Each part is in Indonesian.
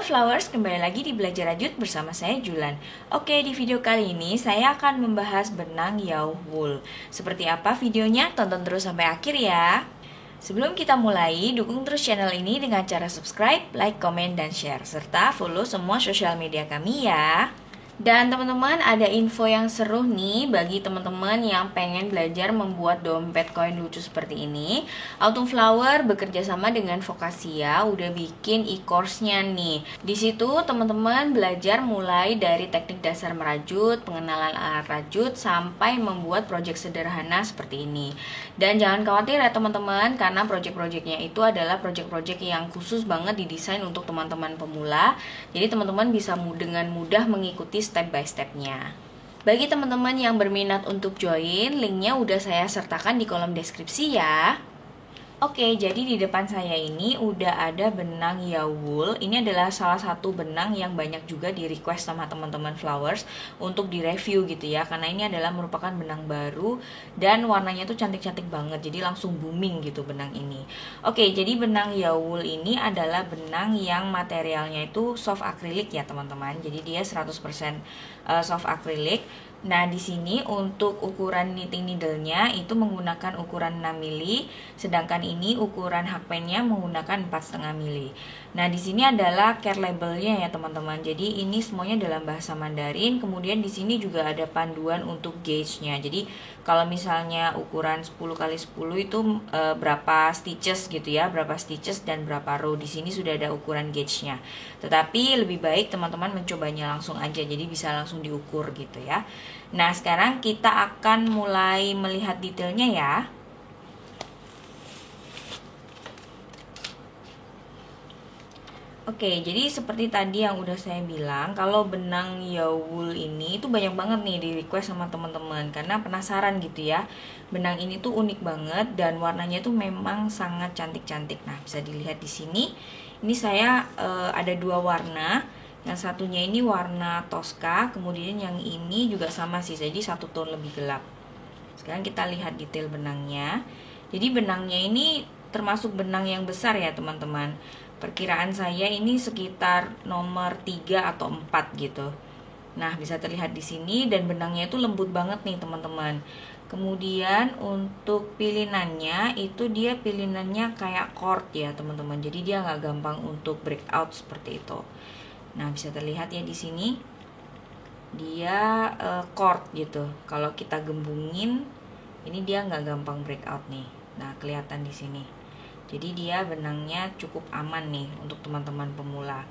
Flowers, kembali lagi di Belajar Rajut bersama saya Julan. Oke, di video kali ini saya akan membahas benang Yao Wool. Seperti apa videonya? Tonton terus sampai akhir ya. Sebelum kita mulai, dukung terus channel ini dengan cara subscribe, like, komen, dan share. Serta follow semua sosial media kami ya. Dan teman-teman, ada info yang seru nih bagi teman-teman yang pengen belajar membuat dompet koin lucu seperti ini. Autumn Flower bekerja sama dengan Vokasia udah bikin e-course-nya nih. Di situ teman-teman belajar mulai dari teknik dasar merajut, pengenalan alat rajut, sampai membuat project sederhana seperti ini. Dan jangan khawatir ya teman-teman, karena project-projectnya itu adalah project-project yang khusus banget didesain untuk teman-teman pemula. Jadi teman-teman bisa dengan mudah mengikuti step by stepnya. Bagi teman-teman yang berminat untuk join, linknya udah saya sertakan di kolom deskripsi ya. Oke, jadi di depan saya ini udah ada benang Yao Wool. Ini adalah salah satu benang yang banyak juga di request sama teman-teman Flowers untuk direview gitu ya. Karena ini adalah merupakan benang baru dan warnanya tuh cantik-cantik banget. Jadi langsung booming gitu benang ini. Oke, jadi benang Yao Wool ini adalah benang yang materialnya itu soft acrylic ya teman-teman. Jadi dia 100% soft acrylic. Nah, di sini untuk ukuran knitting needle-nya itu menggunakan ukuran 6 mili, sedangkan ini ukuran hakpennya menggunakan 4,5 mili. Nah, di sini adalah care label-nya ya, teman-teman. Jadi ini semuanya dalam bahasa Mandarin. Kemudian di sini juga ada panduan untuk gauge-nya. Jadi kalau misalnya ukuran 10x10 itu berapa stitches gitu ya, berapa stitches dan berapa row. Di sini sudah ada ukuran gauge-nya. Tetapi lebih baik teman-teman mencobanya langsung aja, jadi bisa langsung diukur gitu ya. Nah, sekarang kita akan mulai melihat detailnya ya. Oke, jadi seperti tadi yang udah saya bilang, kalau benang Yao Wool ini itu banyak banget nih di request sama teman-teman karena penasaran gitu ya. Benang ini tuh unik banget dan warnanya tuh memang sangat cantik-cantik. Nah, bisa dilihat di sini. Ini saya ada dua warna. Yang satunya ini warna Tosca, kemudian yang ini juga sama sih, jadi satu tone lebih gelap. Sekarang kita lihat detail benangnya. Jadi benangnya ini termasuk benang yang besar ya teman-teman. Perkiraan saya ini sekitar nomor 3 atau 4 gitu. Nah, bisa terlihat di sini dan benangnya itu lembut banget nih teman-teman. Kemudian untuk pilinannya itu dia pilinannya kayak cord ya teman-teman. Jadi dia nggak gampang untuk breakout seperti itu. Nah, bisa terlihat ya di sini dia cord gitu. Kalau kita gembungin, ini dia nggak gampang breakout nih. Nah, kelihatan di sini. Jadi dia benangnya cukup aman nih untuk teman-teman pemula.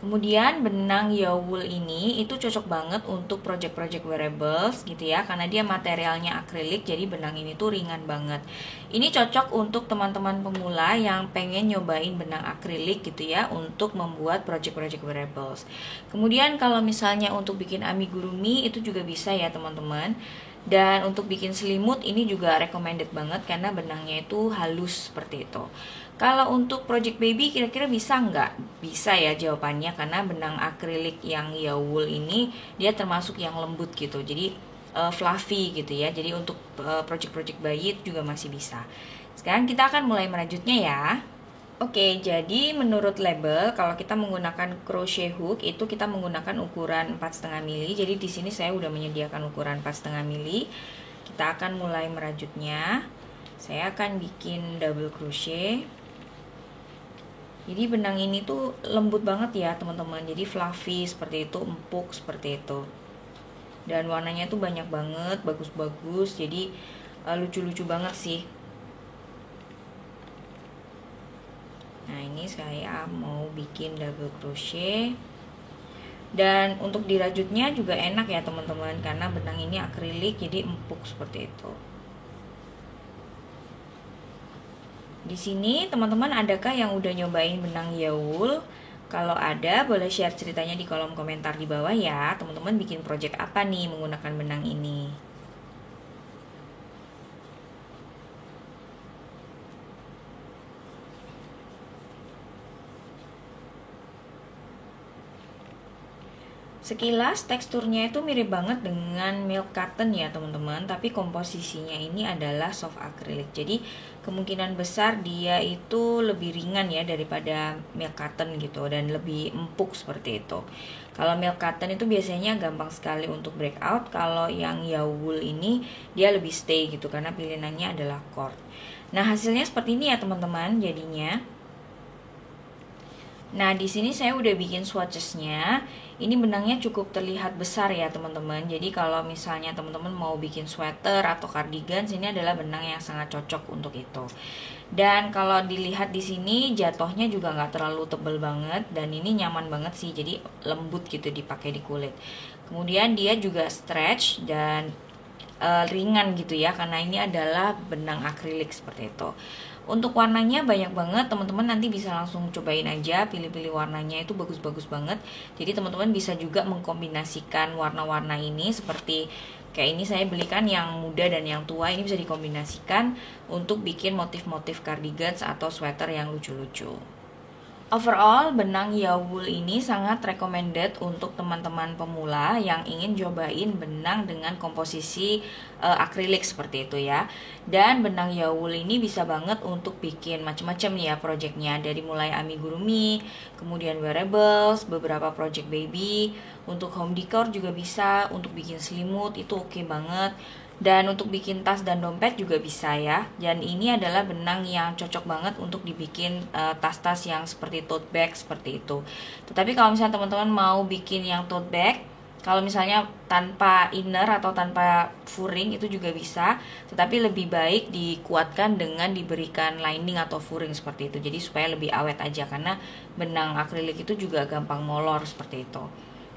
Kemudian benang Yao Wool ini itu cocok banget untuk project-project wearables gitu ya, karena dia materialnya akrilik, jadi benang ini tuh ringan banget. Ini cocok untuk teman-teman pemula yang pengen nyobain benang akrilik gitu ya untuk membuat project-project wearables. Kemudian kalau misalnya untuk bikin amigurumi itu juga bisa ya teman-teman. Dan untuk bikin selimut ini juga recommended banget karena benangnya itu halus seperti itu. Kalau untuk project baby kira-kira bisa nggak? Bisa ya jawabannya, karena benang akrilik yang Yao Wool ini dia termasuk yang lembut gitu. Jadi fluffy gitu ya. Jadi untuk project-project bayi itu juga masih bisa. Sekarang kita akan mulai merajutnya ya. Oke, jadi menurut label kalau kita menggunakan crochet hook itu kita menggunakan ukuran 4,5 mili. Jadi di sini saya udah menyediakan ukuran 4,5 mili. Kita akan mulai merajutnya. Saya akan bikin double crochet. Jadi benang ini tuh lembut banget ya teman-teman. Jadi fluffy seperti itu, empuk seperti itu. Dan warnanya tuh banyak banget, bagus-bagus. Jadi lucu-lucu banget sih. Nah, ini saya mau bikin double crochet. Dan untuk dirajutnya juga enak ya teman-teman, karena benang ini akrilik jadi empuk seperti itu. Di sini teman-teman adakah yang udah nyobain benang Yao Wool? Kalau ada, boleh share ceritanya di kolom komentar di bawah ya. Teman-teman bikin project apa nih menggunakan benang ini? Sekilas teksturnya itu mirip banget dengan milk carton ya teman-teman, tapi komposisinya ini adalah soft acrylic. Jadi kemungkinan besar dia itu lebih ringan ya daripada milk carton gitu, dan lebih empuk seperti itu. Kalau milk carton itu biasanya gampang sekali untuk breakout, kalau yang Yawool ini dia lebih stay gitu karena pilihannya adalah cord. Nah, hasilnya seperti ini ya teman-teman jadinya. Nah, di sini saya udah bikin swatchesnya. Ini benangnya cukup terlihat besar ya teman-teman. Jadi kalau misalnya teman-teman mau bikin sweater atau cardigan, ini adalah benang yang sangat cocok untuk itu. Dan kalau dilihat di sini jatuhnya juga nggak terlalu tebel banget, dan ini nyaman banget sih. Jadi lembut gitu dipakai di kulit. Kemudian dia juga stretch dan ringan gitu ya, karena ini adalah benang akrilik seperti itu. Untuk warnanya banyak banget, teman-teman nanti bisa langsung cobain aja, pilih-pilih warnanya itu bagus-bagus banget. Jadi teman-teman bisa juga mengkombinasikan warna-warna ini, seperti kayak ini saya belikan yang muda dan yang tua, ini bisa dikombinasikan untuk bikin motif-motif cardigans atau sweater yang lucu-lucu. Overall, benang Yawool ini sangat recommended untuk teman-teman pemula yang ingin cobain benang dengan komposisi akrilik seperti itu ya. Dan benang Yawool ini bisa banget untuk bikin macam-macam ya projectnya, dari mulai amigurumi, kemudian wearables, beberapa project baby, untuk home decor juga bisa, untuk bikin selimut itu oke banget. Dan untuk bikin tas dan dompet juga bisa ya. Dan ini adalah benang yang cocok banget untuk dibikin tas-tas yang seperti tote bag seperti itu. Tetapi kalau misalnya teman-teman mau bikin yang tote bag, kalau misalnya tanpa inner atau tanpa furing itu juga bisa, tetapi lebih baik dikuatkan dengan diberikan lining atau furing seperti itu. Jadi supaya lebih awet aja, karena benang akrilik itu juga gampang molor seperti itu.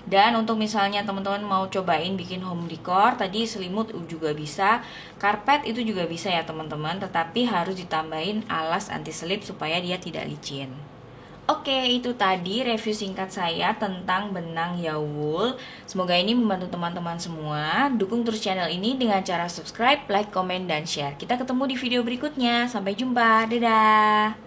Dan untuk misalnya teman-teman mau cobain bikin home decor, tadi selimut juga bisa, karpet itu juga bisa ya teman-teman, tetapi harus ditambahin alas anti selip supaya dia tidak licin. Oke, itu tadi review singkat saya tentang benang Yawool. Semoga ini membantu teman-teman semua. Dukung terus channel ini dengan cara subscribe, like, komen, dan share. Kita ketemu di video berikutnya. Sampai jumpa. Dadah.